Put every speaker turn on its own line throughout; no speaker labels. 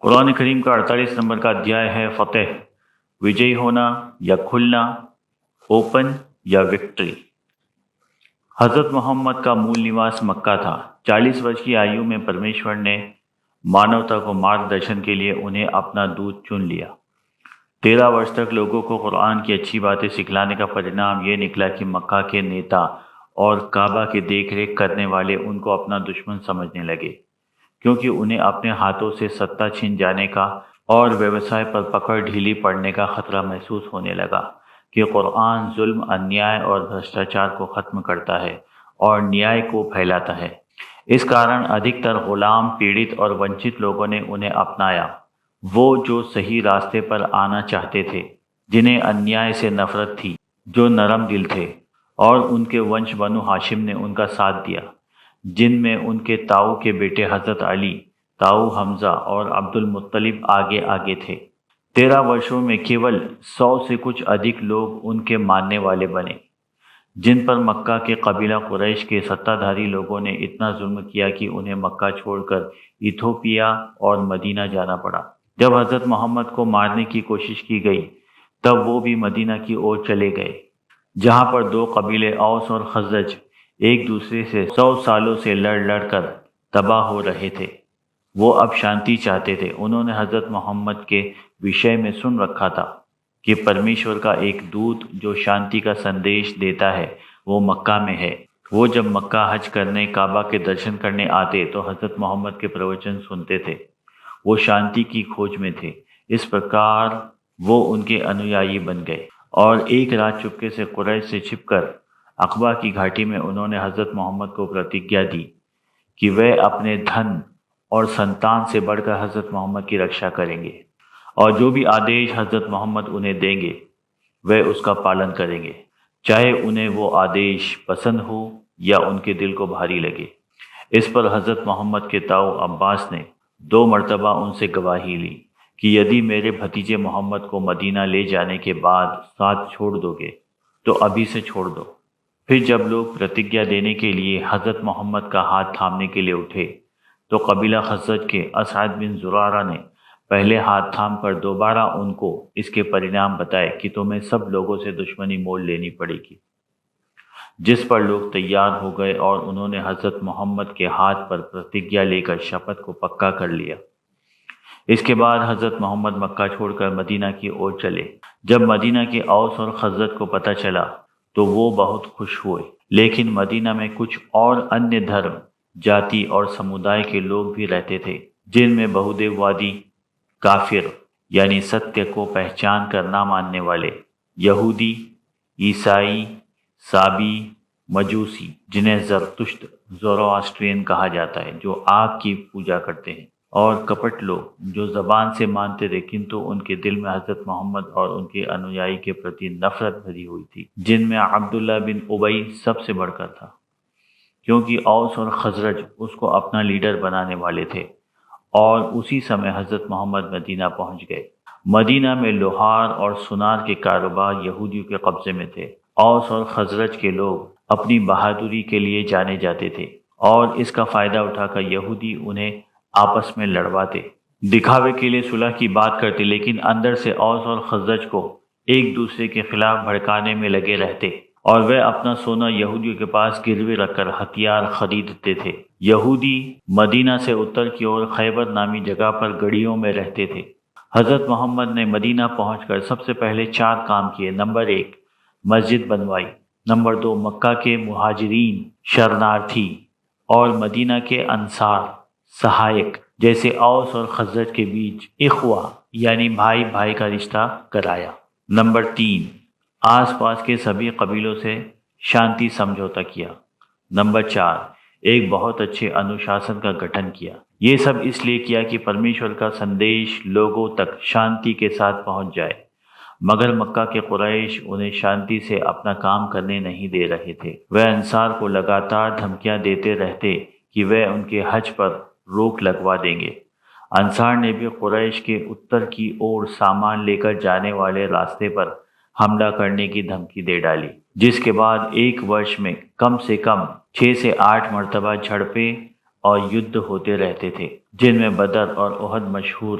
قرآن کریم کا 48 نمبر کا ادھیائے ہے فتح، وجئی ہونا یا کھلنا، اوپن یا وکٹری۔ حضرت محمد کا مول نواس مکہ تھا۔ 40 ورش کی آیو میں پرمیشور نے مانوتا کو مارگدرشن کے لیے انہیں اپنا دودت چن لیا۔ 13 ورش تک لوگوں کو قرآن کی اچھی باتیں سکھلانے کا پرینام یہ نکلا کہ مکہ کے نیتا اور کعبہ کے دیکھ ریکھ کرنے والے ان کو اپنا دشمن سمجھنے لگے، کیونکہ انہیں اپنے ہاتھوں سے ستہ چھن جانے کا اور ویوسائے پر پکڑ ڈھیلی پڑنے کا خطرہ محسوس ہونے لگا کہ قرآن ظلم، انیائے اور بھرشٹاچار کو ختم کرتا ہے اور نیائے کو پھیلاتا ہے۔ اس کارن ادھکتر غلام، پیڑت اور ونچت لوگوں نے انہیں اپنایا، وہ جو صحیح راستے پر آنا چاہتے تھے، جنہیں انیائے سے نفرت تھی، جو نرم دل تھے، اور ان کے ونش بنو ہاشم نے ان کا ساتھ دیا، جن میں ان کے تاؤ کے بیٹے حضرت علی، تاؤ حمزہ اور عبد المطلب آگے آگے تھے۔ 13 ورشوں میں کیول 100 سے کچھ ادھک لوگ ان کے ماننے والے بنے، جن پر مکہ کے قبیلہ قریش کے ستہ دھاری لوگوں نے اتنا ظلم کیا کہ انہیں مکہ چھوڑ کر ایتھوپیا اور مدینہ جانا پڑا۔ جب حضرت محمد کو مارنے کی کوشش کی گئی تب وہ بھی مدینہ کی اور چلے گئے، جہاں پر 2 قبیلے اوس اور خزرج ایک دوسرے سے 100 سالوں سے لڑ لڑ کر تباہ ہو رہے تھے۔ وہ اب شانتی چاہتے تھے۔ انہوں نے حضرت محمد کے وشے میں سن رکھا تھا کہ پرمیشور کا ایک دودت جو شانتی کا سندیش دیتا ہے وہ مکہ میں ہے۔ وہ جب مکہ حج کرنے، کعبہ کے درشن کرنے آتے تو حضرت محمد کے پروچن سنتے تھے۔ وہ شانتی کی کھوج میں تھے۔ اس پرکار وہ ان کے انویائی بن گئے، اور ایک رات چپکے سے قریش سے چھپ کر عقبہ کی گھاٹی میں انہوں نے حضرت محمد کو پرتجھیا دی کہ وہ اپنے دھن اور سنتان سے بڑھ کر حضرت محمد کی رکشا کریں گے، اور جو بھی آدیش حضرت محمد انہیں دیں گے وہ اس کا پالن کریں گے، چاہے انہیں وہ آدیش پسند ہو یا ان کے دل کو بھاری لگے۔ اس پر حضرت محمد کے تاؤ عباس نے 2 مرتبہ ان سے گواہی لی کہ یدی میرے بھتیجے محمد کو مدینہ لے جانے کے بعد ساتھ چھوڑ دو گے تو ابھی سے چھوڑ دو۔ پھر جب لوگ پرتجھیا دینے کے لیے حضرت محمد کا ہاتھ تھامنے کے لیے اٹھے تو قبیلہ خزرج کے اسعد بن زرارہ نے پہلے ہاتھ تھام کر دوبارہ ان کو اس کے پرینام بتائے کہ تمہیں سب لوگوں سے دشمنی مول لینی پڑے گی، جس پر لوگ تیار ہو گئے اور انہوں نے حضرت محمد کے ہاتھ پر پرتجھیا لے کر شپت کو پکا کر لیا۔ اس کے بعد حضرت محمد مکہ چھوڑ کر مدینہ کی اور چلے۔ جب مدینہ کے اوس اور خزرج کو پتہ چلا تو وہ بہت خوش ہوئے، لیکن مدینہ میں کچھ اور انیہ دھرم، جاتی اور سمودائے کے لوگ بھی رہتے تھے، جن میں بہودیووادی، کافر یعنی ستیہ کو پہچان کر نہ ماننے والے، یہودی، عیسائی، سابی، مجوسی جنہیں زرتشت زورواسٹرین کہا جاتا ہے جو آگ کی پوجا کرتے ہیں، اور کپٹ لوگ جو زبان سے مانتے تھے کنتو ان کے دل میں حضرت محمد اور ان کے انویائی کے پرتی نفرت بھری ہوئی تھی، جن میں عبداللہ بن ابی سب سے بڑھ کر تھا، کیونکہ اوس اور خزرج اس کو اپنا لیڈر بنانے والے تھے۔ اور اسی سمے حضرت محمد مدینہ پہنچ گئے۔ مدینہ میں لوہار اور سونار کے کاروبار یہودیوں کے قبضے میں تھے۔ اوس اور خزرج کے لوگ اپنی بہادری کے لیے جانے جاتے تھے، اور اس کا فائدہ اٹھا کر یہودی انہیں آپس میں لڑواتے، دکھاوے کے لیے صلح کی بات کرتے، لیکن اندر سے اوس اور خزرج کو ایک دوسرے کے خلاف بھڑکانے میں لگے رہتے، اور وہ اپنا سونا یہودیوں کے پاس گروی رکھ کر ہتھیار خریدتے تھے۔ یہودی مدینہ سے اتر کی اور خیبر نامی جگہ پر گڑھیوں میں رہتے تھے۔ حضرت محمد نے مدینہ پہنچ کر سب سے پہلے 4 کام کیے۔ نمبر 1 مسجد بنوائی، نمبر 2 مکہ کے مہاجرین، شرنارتھی اور مدینہ کے انصار، سہائق جیسے اوس اور خزرج کے بیچ اخوہ یعنی بھائی بھائی کا رشتہ کرایا۔ نمبر 3 آس پاس کے سبھی قبیلوں سے شانتی سمجھوتا کیا۔ نمبر 4 ایک بہت اچھے انوشاسن کا گٹھن کیا۔ یہ سب اس لیے کیا کہ پرمیشور کا سندیش لوگوں تک شانتی کے ساتھ پہنچ جائے، مگر مکہ کے قریش انہیں شانتی سے اپنا کام کرنے نہیں دے رہے تھے۔ وہ انصار کو لگاتار دھمکیاں دیتے رہتے کہ وہ ان کے حج پر روک لگوا دیں گے۔ انصار نے بھی قریش کے اتر کی اور سامان لے کر جانے والے راستے پر حملہ کرنے کی دھمکی دے ڈالی، جس کے بعد ایک ورش میں کم سے کم 6 سے 8 مرتبہ جھڑپیں اور یدھ ہوتے رہتے تھے، جن میں بدر اور احد مشہور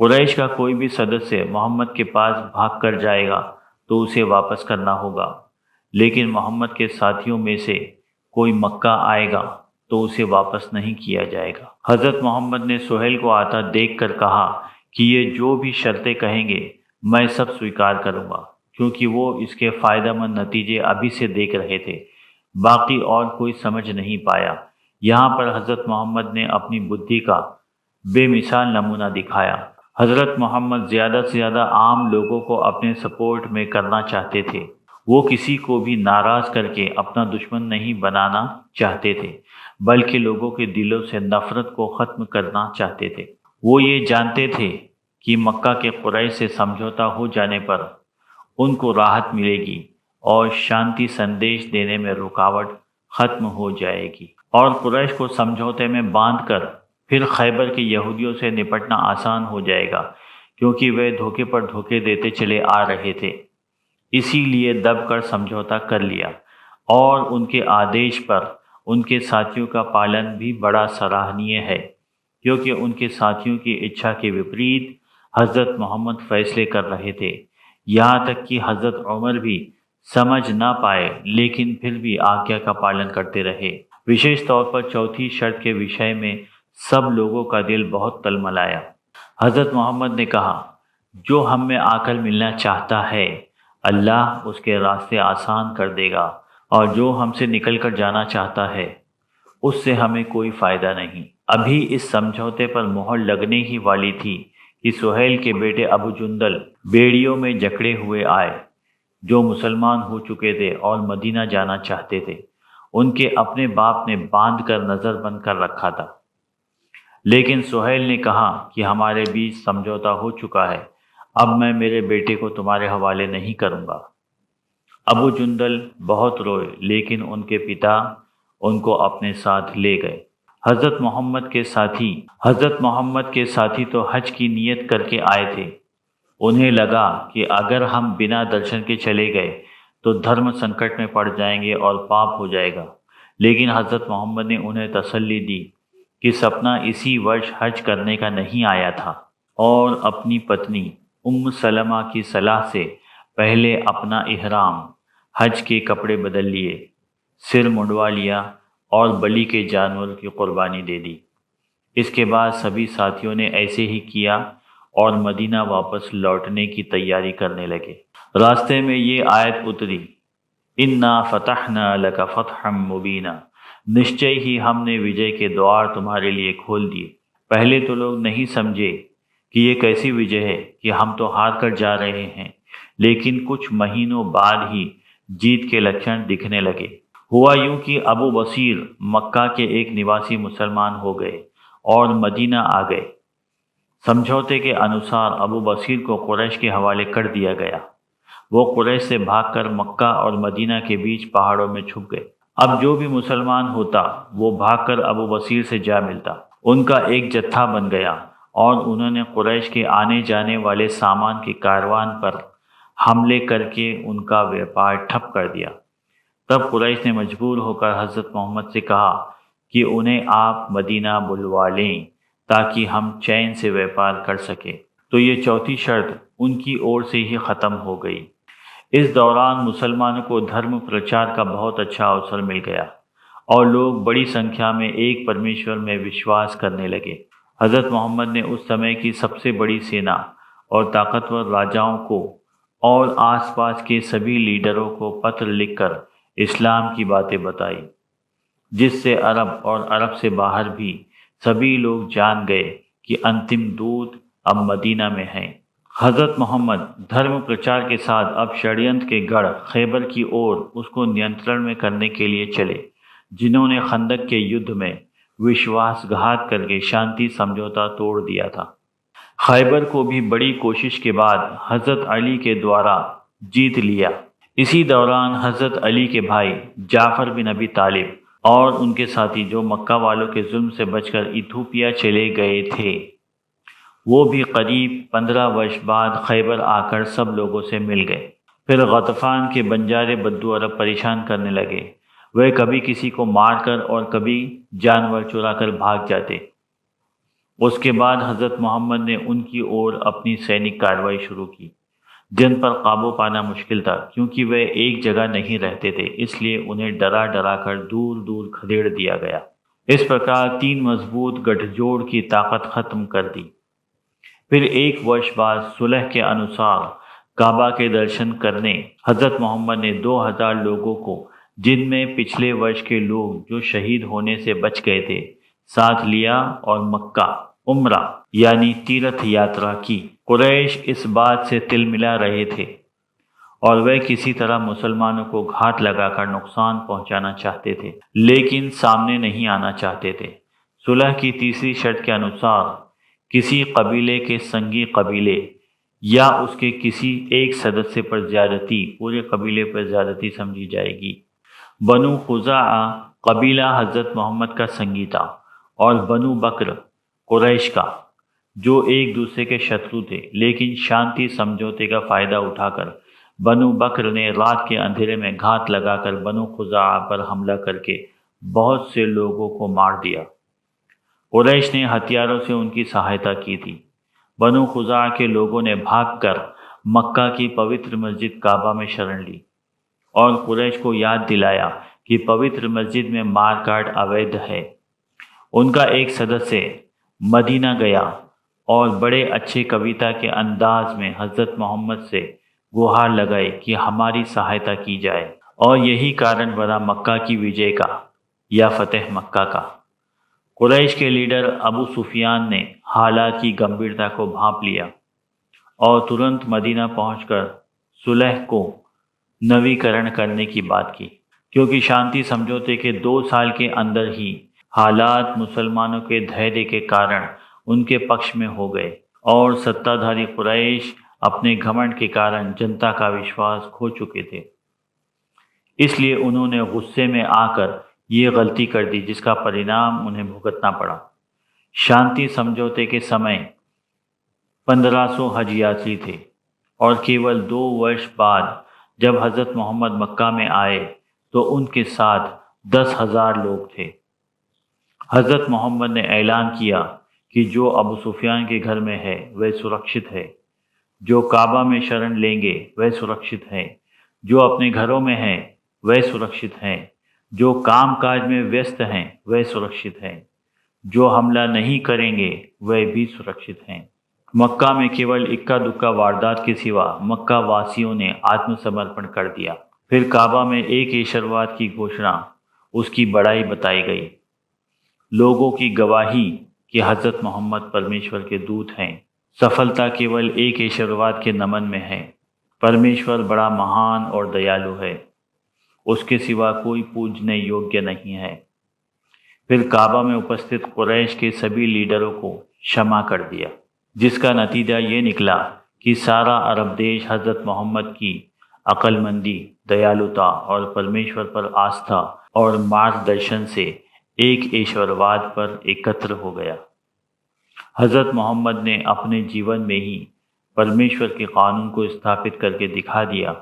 قریش کا کوئی بھی سدسیہ محمد کے پاس بھاگ کر جائے گا تو اسے واپس کرنا ہوگا، لیکن محمد کے ساتھیوں میں سے کوئی مکہ آئے گا تو اسے واپس نہیں کیا جائے گا۔ حضرت محمد نے سہیل کو آتا دیکھ کر کہا کہ یہ جو بھی شرطیں کہیں گے میں سب سویکار کروں گا، کیونکہ وہ اس کے فائدہ مند نتیجے ابھی سے دیکھ رہے تھے، باقی اور کوئی سمجھ نہیں پایا۔ یہاں پر حضرت محمد نے اپنی بدھی کا بے مثال نمونہ دکھایا۔ حضرت محمد زیادہ سے زیادہ عام لوگوں کو اپنے سپورٹ میں کرنا چاہتے تھے، وہ کسی کو بھی ناراض کر کے اپنا دشمن نہیں بنانا چاہتے تھے، بلکہ لوگوں کے دلوں سے نفرت کو ختم کرنا چاہتے تھے۔ وہ یہ جانتے تھے کہ مکہ کے قریش سے سمجھوتا ہو جانے پر ان کو راحت ملے گی اور شانتی سندیش دینے میں رکاوٹ ختم ہو جائے گی، اور قریش کو سمجھوتے میں باندھ کر پھر خیبر کے یہودیوں سے نپٹنا آسان ہو جائے گا، کیونکہ وہ دھوکے پر دھوکے دیتے چلے آ رہے تھے۔ اسی لیے دب کر سمجھوتا کر لیا، اور ان کے آدیش پر ان کے ساتھیوں کا پالن بھی بڑا سراہنیہ ہے، کیونکہ ان کے ساتھیوں کی اچھا کے وپریت حضرت محمد فیصلے کر رہے تھے۔ یہاں تک کہ حضرت عمر بھی سمجھ نہ پائے، لیکن پھر بھی آگیا کا پالن کرتے رہے۔ وشیش طور پر چوتھی شرط کے وشے میں سب لوگوں کا دل بہت تلملایا۔ حضرت محمد نے کہا، جو ہم میں آ کر ملنا چاہتا ہے اللہ اس کے راستے آسان کر دے گا، اور جو ہم سے نکل کر جانا چاہتا ہے اس سے ہمیں کوئی فائدہ نہیں۔ ابھی اس سمجھوتے پر مہر لگنے ہی والی تھی کہ سہیل کے بیٹے ابو جندل بیڑیوں میں جکڑے ہوئے آئے، جو مسلمان ہو چکے تھے اور مدینہ جانا چاہتے تھے۔ ان کے اپنے باپ نے باندھ کر نظر بند کر رکھا تھا، لیکن سہیل نے کہا کہ ہمارے بیچ سمجھوتا ہو چکا ہے، اب میں میرے بیٹے کو تمہارے حوالے نہیں کروں گا۔ ابو جندل بہت روئے، لیکن ان کے پتا ان کو اپنے ساتھ لے گئے۔ حضرت محمد کے ساتھی تو حج کی نیت کر کے آئے تھے۔ انہیں لگا کہ اگر ہم بنا درشن کے چلے گئے تو دھرم سنکٹ میں پڑ جائیں گے اور پاپ ہو جائے گا، لیکن حضرت محمد نے انہیں تسلی دی کہ سپنا اسی ورش حج کرنے کا نہیں آیا تھا، اور اپنی پتنی ام سلمہ کی صلاح سے پہلے اپنا احرام حج کے کپڑے بدل لیے، سر منڈوا لیا اور بلی کے جانور کی قربانی دے دی۔ اس کے بعد سبھی ساتھیوں نے ایسے ہی کیا اور مدینہ واپس لوٹنے کی تیاری کرنے لگے۔ راستے میں یہ آیت اتری، اِنَّا فَتَحْنَا لَكَ فَتْحًا مُبِينًا، نشچے ہی ہم نے وجے کے دوار تمہارے لیے کھول دیے۔ پہلے تو لوگ نہیں سمجھے کہ یہ کیسی وجے ہے کہ ہم تو ہار کر جا رہے ہیں، لیکن کچھ مہینوں بعد ہی جیت کے لکھن دکھنے لگے۔ ہوا یوں کہ ابو بصیر مکہ کے ایک نواسی مسلمان ہو گئے اور مدینہ آ گئے۔ سمجھوتے کے انوسار ابو بصیر کو قریش کے حوالے کر دیا گیا۔ وہ قریش سے بھاگ کر مکہ اور مدینہ کے بیچ پہاڑوں میں چھپ گئے۔ اب جو بھی مسلمان ہوتا وہ بھاگ کر ابو بصیر سے جا ملتا۔ ان کا ایک جتھا بن گیا اور انہوں نے قریش کے آنے جانے والے سامان کے کاروان پر حملے کر کے ان کا ویپار ٹھپ کر دیا۔ تب قریش نے مجبور ہو کر حضرت محمد سے کہا کہ انہیں آپ مدینہ بلوا لیں تاکہ ہم چین سے ویپار کر سکیں، تو یہ چوتھی شرط ان کی اور سے ہی ختم ہو گئی۔ اس دوران مسلمانوں کو دھرم پرچار کا بہت اچھا اوسر مل گیا اور لوگ بڑی سنکھیا میں ایک پرمیشور میں وشواس کرنے لگے۔ حضرت محمد نے اس سمے کی سب سے بڑی سینا اور طاقتور راجاؤں کو اور آس پاس کے سبھی لیڈروں کو پتر لکھ کر اسلام کی باتیں بتائی، جس سے عرب اور عرب سے باہر بھی سبھی لوگ جان گئے کہ انتم دودھ اب مدینہ میں ہیں۔ حضرت محمد دھرم پرچار کے ساتھ اب شڑینتر کے گڑھ خیبر کی اور اس کو نینترن میں کرنے کے لیے چلے، جنہوں نے خندق کے یدھ میں وشواس گھات کر کے شانتی سمجھوتا توڑ دیا تھا۔ خیبر کو بھی بڑی کوشش کے بعد حضرت علی کے دوارا جیت لیا۔ اسی دوران حضرت علی کے بھائی جعفر بن ابی طالب اور ان کے ساتھی جو مکہ والوں کے ظلم سے بچ کر ایتھوپیا چلے گئے تھے، وہ بھی قریب 15 برس بعد خیبر آ کر سب لوگوں سے مل گئے۔ پھر غطفان کے بنجارے بدو عرب پریشان کرنے لگے۔ وہ کبھی کسی کو مار کر اور کبھی جانور چرا کر بھاگ جاتے۔ اس کے بعد حضرت محمد نے ان کی اور اپنی سینک کارروائی شروع کی، جن پر قابو پانا مشکل تھا کیونکہ وہ ایک جگہ نہیں رہتے تھے، اس لیے انہیں ڈرا ڈرا کر دور دور کھدیڑ دیا گیا۔ اس پرکار 3 مضبوط گٹھ جوڑ کی طاقت ختم کر دی۔ پھر 1 ورش بعد صلح کے انوسار کعبہ کے درشن کرنے حضرت محمد نے 2000 لوگوں کو، جن میں پچھلے ورش کے لوگ جو شہید ہونے سے بچ گئے تھے، ساتھ لیا اور مکہ عمرہ یعنی تیرتھ یاترا کی۔ قریش اس بات سے تل ملا رہے تھے اور وہ کسی طرح مسلمانوں کو گھات لگا کر نقصان پہنچانا چاہتے تھے، لیکن سامنے نہیں آنا چاہتے تھے۔ صلح کی تیسری شرط کے انوسار کسی قبیلے کے سنگی قبیلے یا اس کے کسی ایک سدسیہ پر زیادتی پورے قبیلے پر زیادتی سمجھی جائے گی۔ بنو خزاعہ قبیلہ حضرت محمد کا سنگی تھا اور بنو بکر قریش کا، جو ایک دوسرے کے شترو تھے، لیکن شانتی سمجھوتے کا فائدہ اٹھا کر بنو بکر نے رات کے اندھیرے میں گھات لگا کر بنو خزاعہ پر حملہ کر کے بہت سے لوگوں کو مار دیا۔ قریش نے ہتھیاروں سے ان کی سہایتا کی تھی۔ بنو خزاعہ کے لوگوں نے بھاگ کر مکہ کی پوتر مسجد کعبہ میں شرن لی اور قریش کو یاد دلایا کہ پوتر مسجد میں مار کاٹ اویدھ ہے۔ ان کا ایک سدسیہ مدینہ گیا اور بڑے اچھے کویتا کے انداز میں حضرت محمد سے گہار لگائے کہ ہماری سہایتا کی جائے، اور یہی کارن بنا مکہ کی وجے کا یا فتح مکہ کا۔ قریش کے لیڈر ابو سفیان نے حالات کی گمبھیرتا کو بھانپ لیا اور ترنت مدینہ پہنچ کر صلح کو نویکرن کرنے کی بات کی، کیونکہ شانتی سمجھوتے کے 2 سال کے اندر ہی حالات مسلمانوں کے دھیرے کے کارن ان کے پکش میں ہو گئے اور ستادھاری قریش اپنے گھمنڈ کے کارن جنتا کا وشواس کھو چکے تھے۔ اس لیے انہوں نے غصے میں آ کر یہ غلطی کر دی جس کا پرینام انہیں بھگتنا پڑا۔ شانتی سمجھوتے کے سمے 1500 حج یاتری تھے اور کیول 2 ورش بعد جب حضرت محمد مکہ میں آئے تو ان کے ساتھ 10,000 لوگ تھے۔ حضرت محمد نے اعلان کیا کہ جو ابو سفیان کے گھر میں ہے وہ سرکشت ہے، جو کعبہ میں شرن لیں گے وہ سرکشت ہے، جو اپنے گھروں میں ہیں وہ سرکشت ہیں، جو کام کاج میں ویست ہیں وہ سرکشت ہیں، جو حملہ نہیں کریں گے وہ بھی سرکشت ہیں۔ مکہ میں کیول اکا دکا واردات کے سوا مکہ واسیوں نے آتم سمرپن کر دیا۔ پھر کعبہ میں ایک ایشورواد کی گھوشنا، اس کی بڑائی بتائی گئی، لوگوں کی گواہی کہ حضرت محمد پرمیشور کے دودت ہیں۔ سفلتا کیول ایک ایشورواد کے نمن میں ہے۔ پرمیشور بڑا مہان اور دیالو ہے، اس کے سوا کوئی پوجنے یوگیہ نہیں ہے۔ پھر کعبہ میں اپستھت قریش کے سبھی لیڈروں کو شمع کر دیا، جس کا نتیجہ یہ نکلا کہ سارا عرب دیش حضرت محمد کی عقل مندی، دیالوتا اور پرمیشور پر آستھا اور مارگ درشن سے ایک ایشورواد پر ایکتر ہو گیا۔ حضرت محمد نے اپنے جیون میں ہی پرمیشور کے قانون کو استھاپت کر کے دکھا دیا